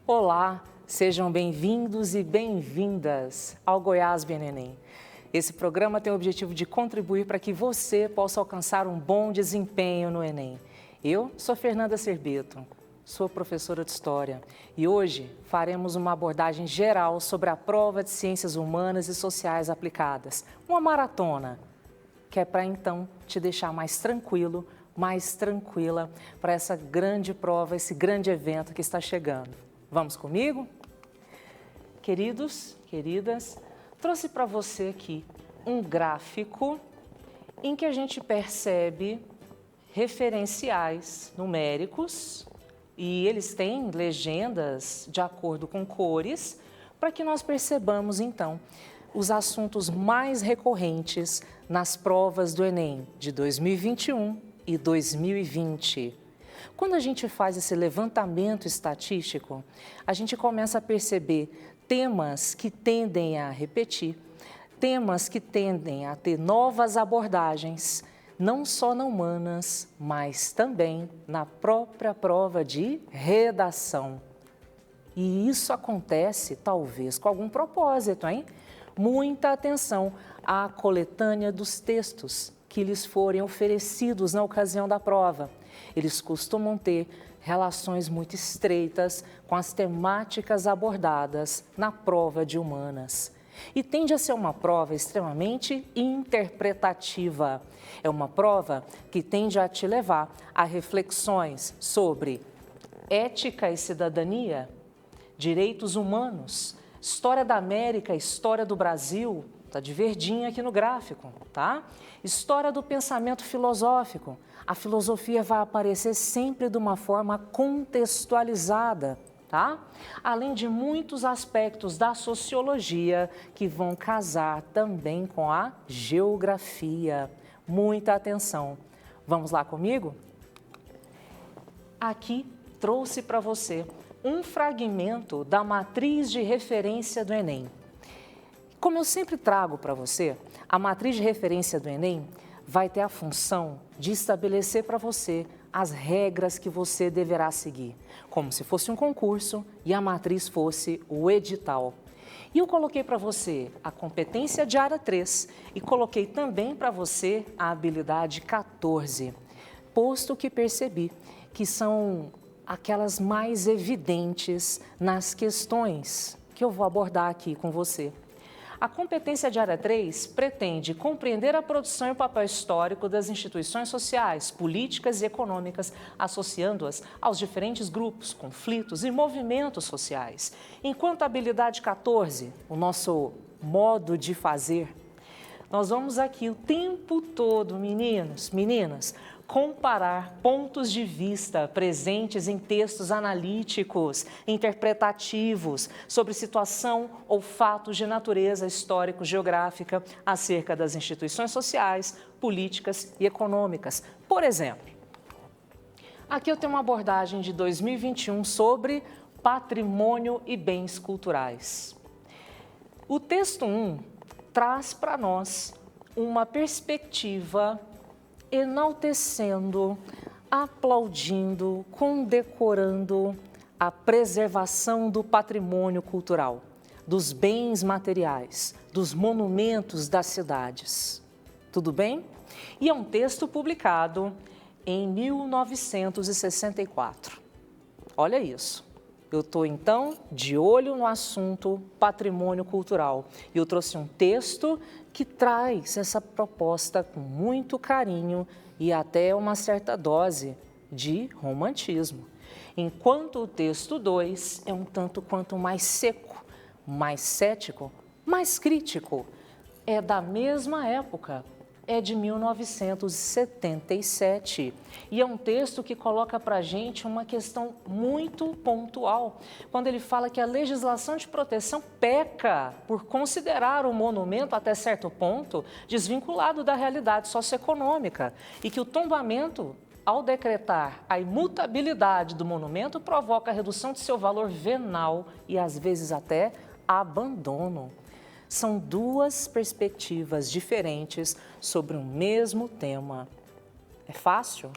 Olá, sejam bem-vindos e bem-vindas ao Goiás BNenem. Esse programa tem o objetivo de contribuir para que você possa alcançar um bom desempenho no Enem. Eu sou Fernanda Serbeto, sou professora de História e hoje faremos uma abordagem geral sobre a prova de Ciências Humanas e Sociais Aplicadas, uma maratona, que é para então te deixar mais tranquilo, mais tranquila para essa grande prova, esse grande evento que está chegando. Vamos comigo? Queridos, queridas, trouxe para você aqui um gráfico em que a gente percebe referenciais numéricos e eles têm legendas de acordo com cores para que nós percebamos então os assuntos mais recorrentes nas provas do Enem de 2021 e 2020. Quando a gente faz esse levantamento estatístico, a gente começa a perceber temas que tendem a repetir, temas que tendem a ter novas abordagens, não só na humanas, mas também na própria prova de redação. E isso acontece, talvez, com algum propósito, hein? Muita atenção à coletânea dos textos que lhes forem oferecidos na ocasião da prova. Eles costumam ter relações muito estreitas com as temáticas abordadas na prova de humanas. E tende a ser uma prova extremamente interpretativa. É uma prova que tende a te levar a reflexões sobre ética e cidadania, direitos humanos, história da América, história do Brasil, está de verdinho aqui no gráfico, tá? História do pensamento filosófico. A filosofia vai aparecer sempre de uma forma contextualizada, tá? Além de muitos aspectos da sociologia que vão casar também com a geografia. Muita atenção. Vamos lá comigo? Aqui trouxe para você um fragmento da matriz de referência do Enem. Como eu sempre trago para você, a matriz de referência do Enem vai ter a função de estabelecer para você as regras que você deverá seguir, como se fosse um concurso e a matriz fosse o edital. E eu coloquei para você a competência de área 3 e coloquei também para você a habilidade 14, posto que percebi que são aquelas mais evidentes nas questões que eu vou abordar aqui com você. A competência de área 3 pretende compreender a produção e o papel histórico das instituições sociais, políticas e econômicas, associando-as aos diferentes grupos, conflitos e movimentos sociais. Enquanto a habilidade 14, o nosso modo de fazer, nós vamos aqui o tempo todo, meninos, meninas, comparar pontos de vista presentes em textos analíticos, interpretativos, sobre situação ou fatos de natureza histórico-geográfica acerca das instituições sociais, políticas e econômicas. Por exemplo, aqui eu tenho uma abordagem de 2021 sobre patrimônio e bens culturais. O texto 1 traz para nós uma perspectiva enaltecendo, aplaudindo, condecorando a preservação do patrimônio cultural, dos bens materiais, dos monumentos das cidades. Tudo bem? E é um texto publicado em 1964. Olha isso. Eu estou, então, de olho no assunto patrimônio cultural. E eu trouxe um texto que traz essa proposta com muito carinho e até uma certa dose de romantismo. Enquanto o texto 2 é um tanto quanto mais seco, mais cético, mais crítico. É da mesma época. É de 1977 e é um texto que coloca para a gente uma questão muito pontual, quando ele fala que a legislação de proteção peca por considerar o monumento até certo ponto desvinculado da realidade socioeconômica e que o tombamento, ao decretar a imutabilidade do monumento, provoca a redução de seu valor venal e às vezes até abandono. São duas perspectivas diferentes sobre o mesmo tema. É fácil?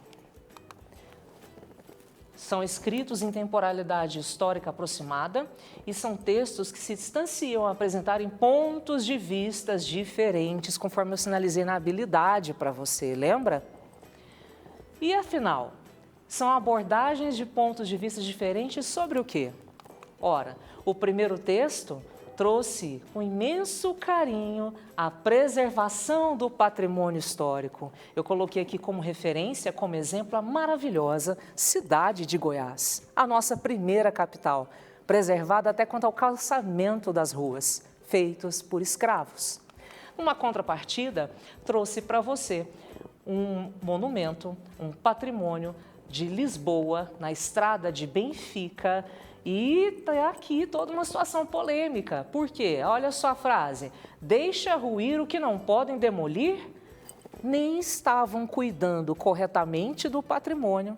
São escritos em temporalidade histórica aproximada e são textos que se distanciam a apresentarem pontos de vistas diferentes, conforme eu sinalizei na habilidade para você, lembra? E afinal, são abordagens de pontos de vista diferentes sobre o quê? Ora, o primeiro texto trouxe com imenso carinho a preservação do patrimônio histórico. Eu coloquei aqui como referência, como exemplo, a maravilhosa cidade de Goiás, a nossa primeira capital, preservada até quanto ao calçamento das ruas, feitos por escravos. Uma contrapartida, trouxe para você um monumento, um patrimônio de Lisboa, na estrada de Benfica. E está aqui toda uma situação polêmica. Por quê? Olha só a frase. Deixa ruir o que não podem demolir? Nem estavam cuidando corretamente do patrimônio.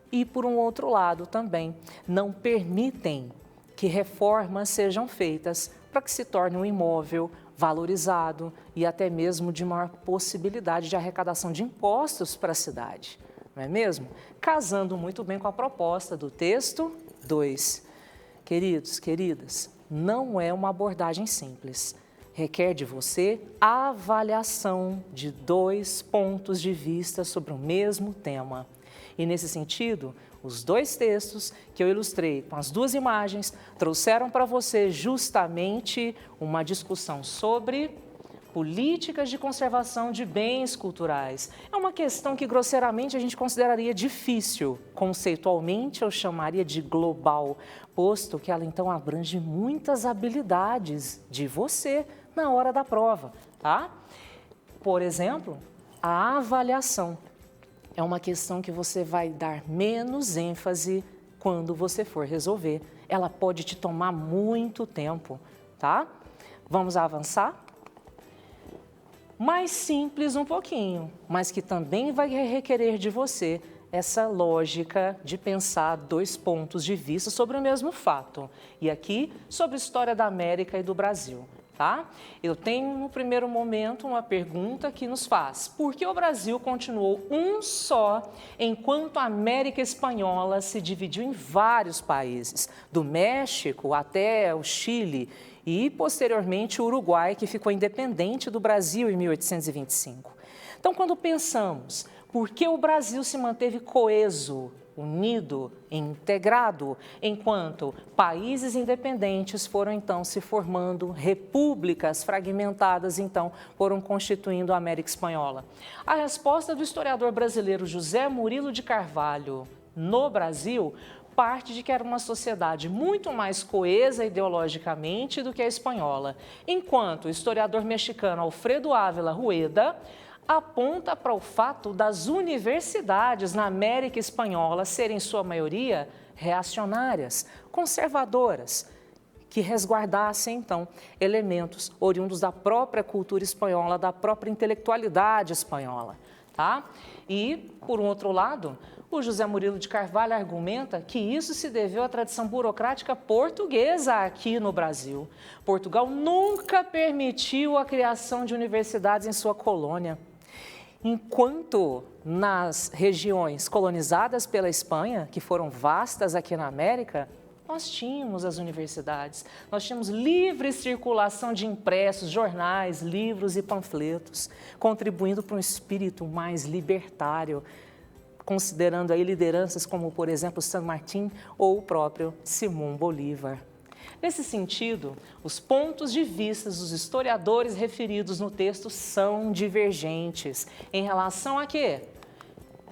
E, por um outro lado também, não permitem que reformas sejam feitas para que se torne um imóvel valorizado e até mesmo de maior possibilidade de arrecadação de impostos para a cidade. Não é mesmo? Casando muito bem com a proposta do texto 2. Queridos, queridas, não é uma abordagem simples. Requer de você a avaliação de 2 pontos de vista sobre o mesmo tema. E nesse sentido, os 2 textos que eu ilustrei com as 2 imagens trouxeram para você justamente uma discussão sobre políticas de conservação de bens culturais. É uma questão que grosseiramente a gente consideraria difícil, conceitualmente eu chamaria de global, posto que ela então abrange muitas habilidades de você na hora da prova, tá? Por exemplo, a avaliação é uma questão que você vai dar menos ênfase quando você for resolver. Ela pode te tomar muito tempo, tá? Vamos avançar? Mais simples um pouquinho, mas que também vai requerer de você essa lógica de pensar 2 pontos de vista sobre o mesmo fato. E aqui, sobre a história da América e do Brasil, tá? Eu tenho, no primeiro momento, uma pergunta que nos faz: por que o Brasil continuou um só, enquanto a América Espanhola se dividiu em vários países, do México até o Chile, e, posteriormente, o Uruguai, que ficou independente do Brasil em 1825. Então, quando pensamos por que o Brasil se manteve coeso, unido, integrado, enquanto países independentes foram, então, se formando, repúblicas fragmentadas, então, foram constituindo a América Espanhola? A resposta do historiador brasileiro José Murilo de Carvalho, no Brasil, parte de que era uma sociedade muito mais coesa ideologicamente do que a espanhola, enquanto o historiador mexicano Alfredo Ávila Rueda aponta para o fato das universidades na América Espanhola serem, em sua maioria, reacionárias, conservadoras, que resguardassem, então, elementos oriundos da própria cultura espanhola, da própria intelectualidade espanhola, tá? E, por um outro lado, o José Murilo de Carvalho argumenta que isso se deveu à tradição burocrática portuguesa aqui no Brasil. Portugal nunca permitiu a criação de universidades em sua colônia. Enquanto nas regiões colonizadas pela Espanha, que foram vastas aqui na América, nós tínhamos as universidades, nós tínhamos livre circulação de impressos, jornais, livros e panfletos, contribuindo para um espírito mais libertário, considerando aí lideranças como, por exemplo, San Martín ou o próprio Simão Bolívar. Nesse sentido, os pontos de vista dos historiadores referidos no texto são divergentes. Em relação a quê?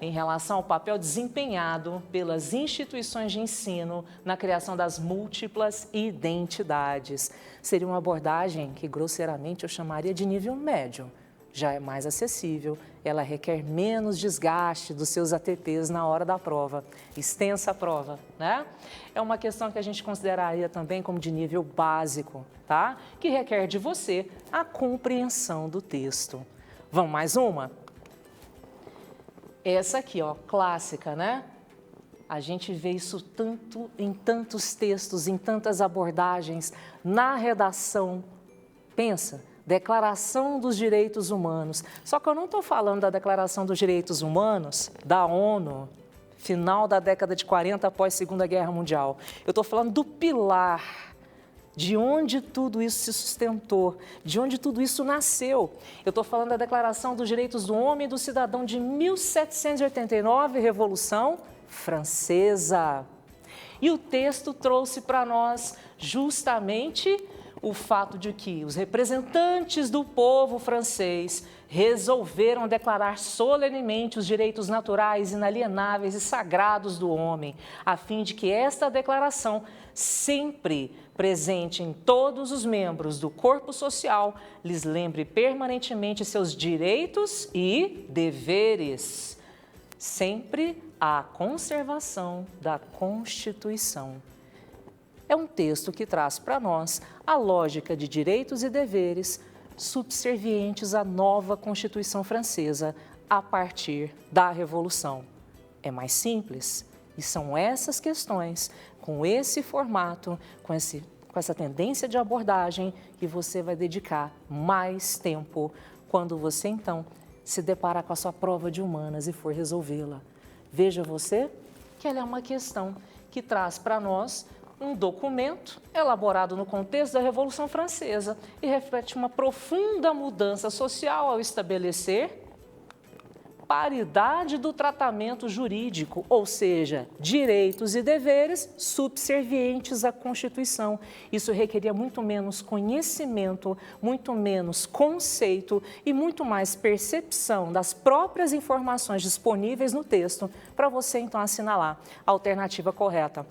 Em relação ao papel desempenhado pelas instituições de ensino na criação das múltiplas identidades. Seria uma abordagem que, grosseiramente, eu chamaria de nível médio. Já é mais acessível, ela requer menos desgaste dos seus ATPs na hora da prova, extensa prova, né? É uma questão que a gente consideraria também como de nível básico, tá? Que requer de você a compreensão do texto. Vamos mais uma? Essa aqui, ó, clássica, né? A gente vê isso tanto em tantos textos, em tantas abordagens, na redação. Pensa. Declaração dos Direitos Humanos. Só que eu não estou falando da Declaração dos Direitos Humanos da ONU, final da década de 40 após Segunda Guerra Mundial. Eu estou falando do pilar, de onde tudo isso se sustentou, de onde tudo isso nasceu. Eu estou falando da Declaração dos Direitos do Homem e do Cidadão de 1789, Revolução Francesa. E o texto trouxe para nós justamente o fato de que os representantes do povo francês resolveram declarar solenemente os direitos naturais, inalienáveis e sagrados do homem, a fim de que esta declaração, sempre presente em todos os membros do corpo social, lhes lembre permanentemente seus direitos e deveres, sempre à conservação da Constituição. É um texto que traz para nós a lógica de direitos e deveres subservientes à nova Constituição Francesa a partir da Revolução. É mais simples e são essas questões, com esse formato, com essa tendência de abordagem, que você vai dedicar mais tempo quando você, então, se deparar com a sua prova de humanas e for resolvê-la. Veja você que ela é uma questão que traz para nós um documento elaborado no contexto da Revolução Francesa e reflete uma profunda mudança social ao estabelecer paridade do tratamento jurídico, ou seja, direitos e deveres subservientes à Constituição. Isso requeria muito menos conhecimento, muito menos conceito e muito mais percepção das próprias informações disponíveis no texto para você, então, assinalar a alternativa correta.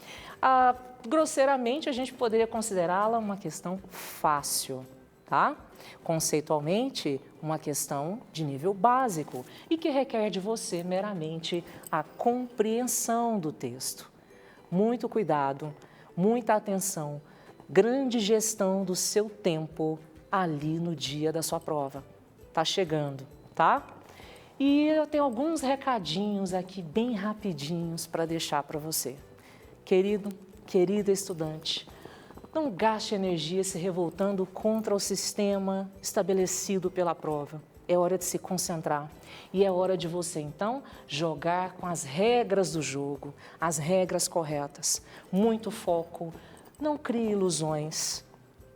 Grosseiramente, a gente poderia considerá-la uma questão fácil, tá? Conceitualmente, uma questão de nível básico e que requer de você meramente a compreensão do texto. Muito cuidado, muita atenção, grande gestão do seu tempo ali no dia da sua prova. Tá chegando, tá? E eu tenho alguns recadinhos aqui bem rapidinhos para deixar para você. Querido, querida estudante, não gaste energia se revoltando contra o sistema estabelecido pela prova. É hora de se concentrar e é hora de você, então, jogar com as regras do jogo, as regras corretas. Muito foco, não crie ilusões,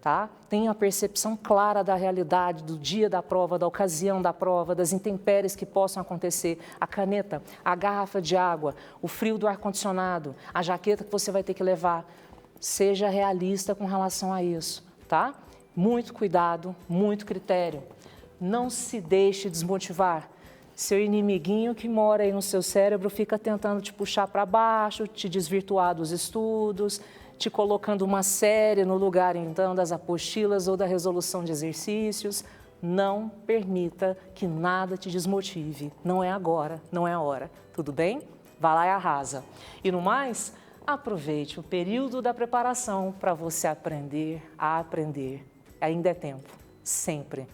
tá? Tenha a percepção clara da realidade, do dia da prova, da ocasião da prova, das intempéries que possam acontecer. A caneta, a garrafa de água, o frio do ar-condicionado, a jaqueta que você vai ter que levar. Seja realista com relação a isso, tá? Muito cuidado, muito critério. Não se deixe desmotivar. Seu inimiguinho que mora aí no seu cérebro fica tentando te puxar para baixo, te desvirtuar dos estudos, te colocando uma série no lugar, então, das apostilas ou da resolução de exercícios. Não permita que nada te desmotive. Não é agora, não é a hora. Tudo bem? Vá lá e arrasa. E no mais, aproveite o período da preparação para você aprender a aprender. Ainda é tempo, sempre.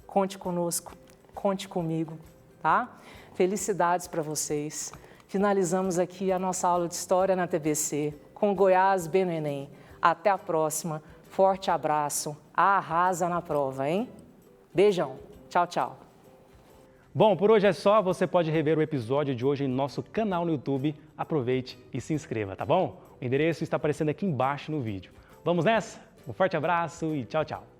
Conte conosco, conte comigo, tá? Felicidades para vocês. Finalizamos aqui a nossa aula de História na TBC, com Goiás B no Enem. Até a próxima. Forte abraço. Arrasa na prova, hein? Beijão. Tchau, tchau. Bom, por hoje é só. Você pode rever o episódio de hoje em nosso canal no YouTube. Aproveite e se inscreva, tá bom? O endereço está aparecendo aqui embaixo no vídeo. Vamos nessa? Um forte abraço e tchau, tchau.